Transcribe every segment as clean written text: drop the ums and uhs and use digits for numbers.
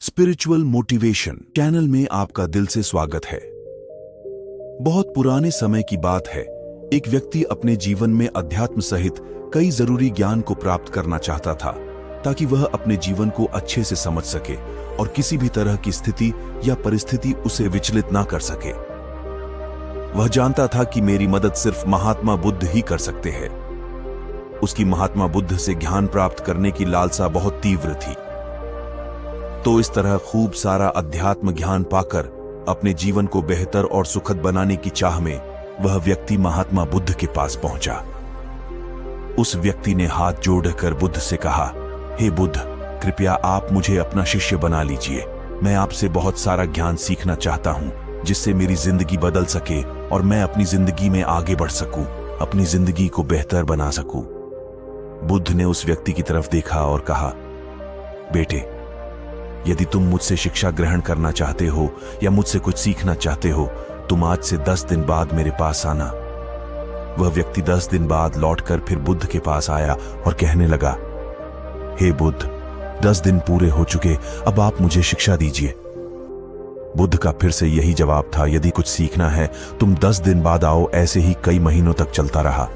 Spiritual motivation channel में आपका दिल से स्वागत है। बहुत पुराने समय की बात है, एक व्यक्ति अपने जीवन में अध्यात्म सहित कई जरूरी ज्ञान को प्राप्त करना चाहता था ताकि वह अपने जीवन को अच्छे से समझ सके और किसी भी तरह की स्थिति या परिस्थिति उसे विचलित ना कर सके। वह जानता था कि मेरी मदद सिर्फ महात्मा बुद्ध ही कर सकते हैं। उसकी महात्मा बुद्ध से ज्ञान प्राप्त करने की लालसा बहुत तीव्र थी। तो इस तरह खूब सारा अध्यात्म ज्ञान पाकर अपने जीवन को बेहतर और सुखद बनाने की चाह में वह व्यक्ति महात्मा बुद्ध के पास पहुंचा। उस व्यक्ति ने हाथ जोड़कर बुद्ध से कहा, हे बुद्ध, कृपया आप मुझे अपना शिष्य बना लीजिए। मैं आपसे बहुत सारा ज्ञान सीखना चाहता हूं जिससे मेरी जिंदगी बदल सके और मैं अपनी जिंदगी में आगे बढ़ सकूं, अपनी जिंदगी को बेहतर बना सकूं। बुद्ध ने उस व्यक्ति की तरफ देखा और कहा, बेटे, यदि तुम मुझसे शिक्षा ग्रहण करना चाहते हो या मुझसे कुछ सीखना चाहते हो, तुम आज से 10 दिन बाद मेरे पास आना। वह व्यक्ति 10 दिन बाद लौटकर फिर बुद्ध के पास आया और कहने लगा, हे बुद्ध, 10 दिन पूरे हो चुके, अब आप मुझे शिक्षा दीजिए। बुद्ध का फिर से यही जवाब था, यदि कुछ सीखना है तुम 10 दिन बाद आओ। ऐसे ही कई महीनों तक चलता रहा।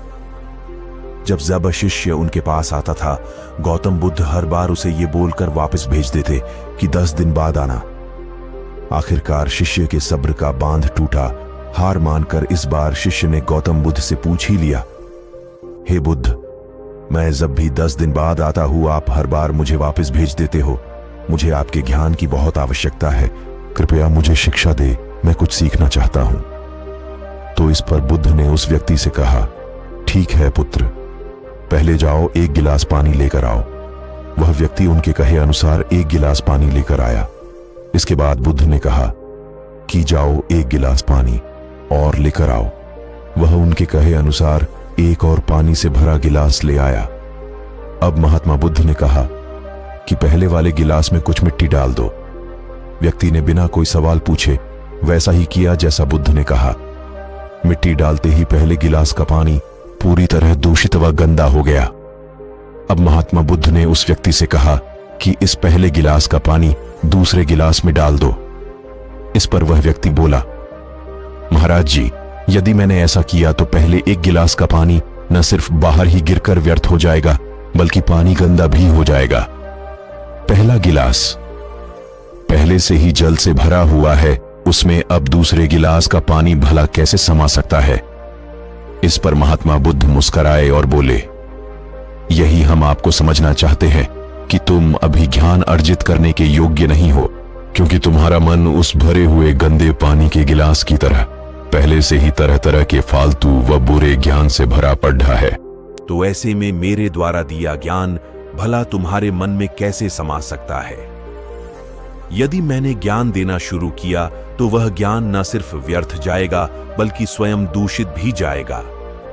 जब शिष्य उनके पास आता था, गौतम बुद्ध हर बार उसे ये बोलकर वापस भेज देते कि 10 दिन बाद आना। आखिरकार शिष्य के सब्र का बांध टूटा। हार मानकर इस बार शिष्य ने गौतम बुद्ध से पूछ ही लिया, हे बुद्ध, मैं जब भी 10 दिन बाद आता हूं, आप हर बार मुझे वापस भेज देते हो। मुझे आपके ज्ञान की बहुत आवश्यकता है, कृपया मुझे शिक्षा दे, मैं कुछ सीखना चाहता हूं। तो इस पर बुद्ध ने उस व्यक्ति से कहा, ठीक है पुत्र, पहले जाओ, 1 गिलास पानी लेकर आओ। वह व्यक्ति उनके कहे अनुसार 1 गिलास पानी लेकर आया। इसके बाद बुद्ध ने कहा कि जाओ, 1 गिलास पानी और लेकर आओ। वह उनके कहे अनुसार 1 और पानी से भरा गिलास ले आया। अब महात्मा बुद्ध ने कहा कि पहले वाले गिलास में कुछ मिट्टी डाल दो। व्यक्ति ने बिना कोई सवाल पूछे वैसा ही किया जैसा बुद्ध ने कहा। मिट्टी डालते ही पहले गिलास का पानी पूरी तरह दूषित व गंदा हो गया। अब महात्मा बुद्ध ने उस व्यक्ति से कहा कि इस पहले गिलास का पानी दूसरे गिलास में डाल दो। इस पर वह व्यक्ति बोला, महाराज जी, यदि मैंने ऐसा किया तो पहले 1 गिलास का पानी न सिर्फ बाहर ही गिरकर व्यर्थ हो जाएगा बल्कि पानी गंदा भी हो जाएगा। पहला गिलास पहले से ही जल से भरा हुआ है, उसमें अब दूसरे गिलास का पानी भला कैसे समा सकता है। इस पर महात्मा बुद्ध मुस्कुराए और बोले, यही हम आपको समझना चाहते हैं कि तुम अभी ज्ञान अर्जित करने के योग्य नहीं हो, क्योंकि तुम्हारा मन उस भरे हुए गंदे पानी के गिलास की तरह पहले से ही तरह तरह के फालतू व बुरे ज्ञान से भरा पड़ा है। तो ऐसे में मेरे द्वारा दिया ज्ञान भला तुम्हारे मन में कैसे समा सकता है। यदि मैंने ज्ञान देना शुरू किया तो वह ज्ञान न सिर्फ व्यर्थ जाएगा बल्कि स्वयं दूषित भी जाएगा।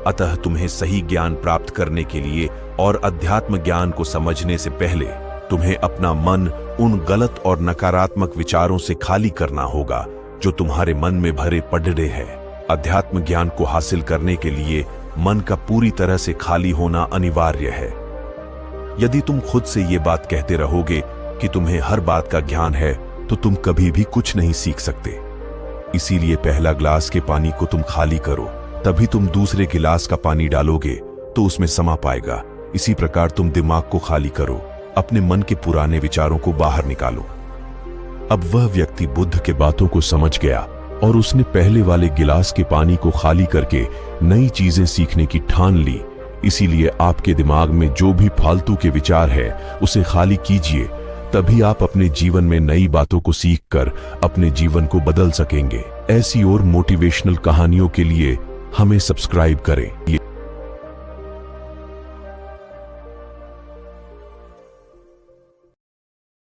अतः तुम्हें सही ज्ञान प्राप्त करने के लिए और अध्यात्म ज्ञान को समझने से पहले तुम्हें अपना मन उन गलत और नकारात्मक विचारों से खाली करना होगा जो तुम्हारे मन में भरे पड़े हैं। अध्यात्म ज्ञान को हासिल करने के लिए मन का पूरी तरह से खाली होना अनिवार्य है। यदि तुम खुद से ये बात कहते रहोगे कि तुम्हें हर बात का ज्ञान है तो तुम कभी भी कुछ नहीं सीख सकते। इसीलिए पहला गिलास के पानी को तुम खाली करो, तभी तुम दूसरे गिलास का पानी डालोगे तो उसमें समा पाएगा। इसी प्रकार तुम दिमाग को खाली करो, अपने मन के पुराने विचारों को बाहर निकालो। अब वह व्यक्ति बुद्ध के बातों को समझ गया और उसने पहले वाले गिलास के पानी को खाली करके नई चीजें सीखने की ठान ली। इसीलिए आपके दिमाग में जो भी फालतू के विचार है उसे खाली कीजिए, तभी आप अपने जीवन में नई बातों को सीखकर अपने जीवन को बदल सकेंगे। ऐसी और मोटिवेशनल कहानियों के लिए हमें सब्सक्राइब करें।